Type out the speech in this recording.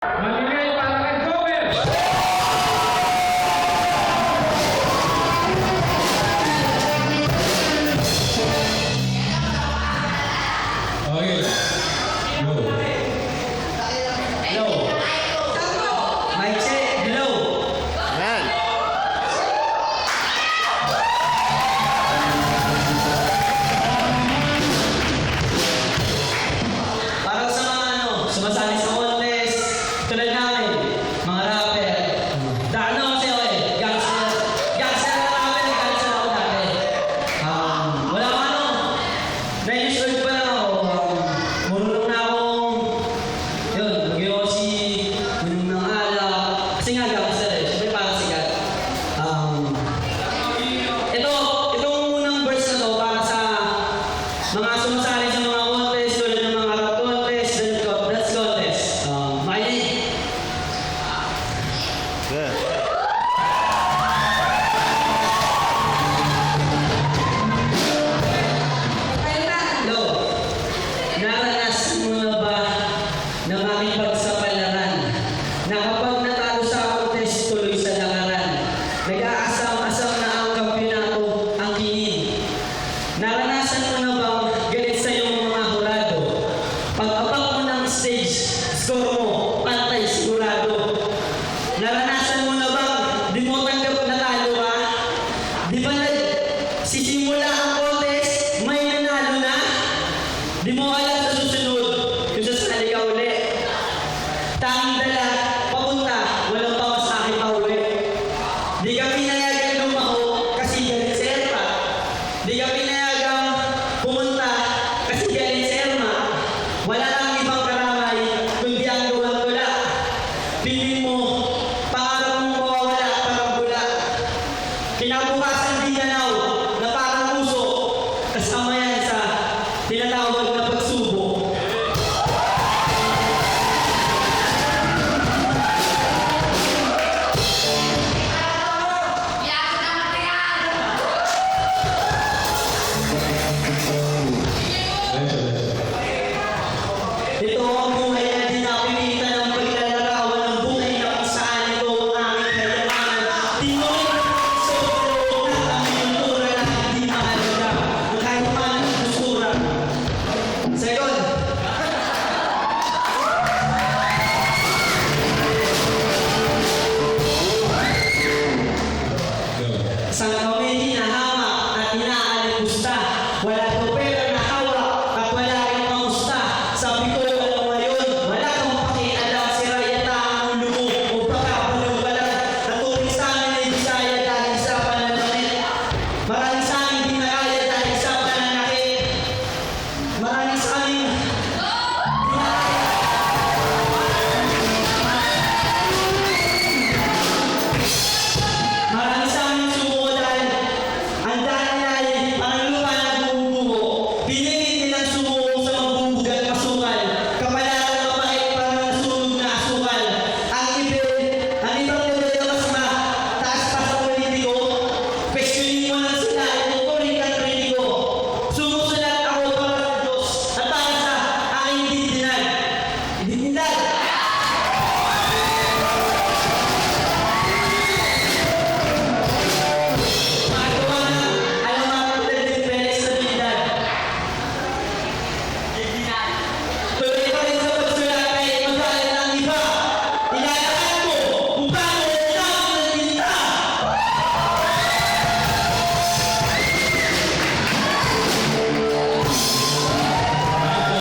Maligay para kay Joel! Okay. Go. Hello. Mic check. Hello. Yan. Para sa mga sumasali sa contest, tulad namin, mga rapper. Ano kasi ako eh, gangster. Gangster na rapper, gangster ako dati. Wala ka 9 years old pa lang ako. Marunong na akong, yun, mag-yosi, minom ng alak. Kasi nga gangster eh, syempre para sikat. Itong unang verse na to para sa mga sumasali sa mga contest, tulad ng mga rap contest, dance contest. Makinig. Yan. Hello. Naranasan mo na ba na makipagsapalaran? Na kapag natalo sa contest, tuloy sa lakaran. Nag-aasam-asam na ang kampyonato, ang kinin. Naranasan mo na bang galit sa iyong mga hurado? Pag-apak mo ng stage, score mo, pantay sigurado. Naranasan mo na bang di mo tanggap na talo ka? Di ba sisimula ang contest, may nanalo na? Di mo alam sa susunod kung sasali ka uli. Tanging dala, papunta, walang pamasahe pa uwi. Di ka pinayagan lumaho kasi galit sa Erpa. Di ka pinayagang pumunta kasi galit sa Erma. Wala nang ibang karamay kundi ang gawang tula. Piliin mo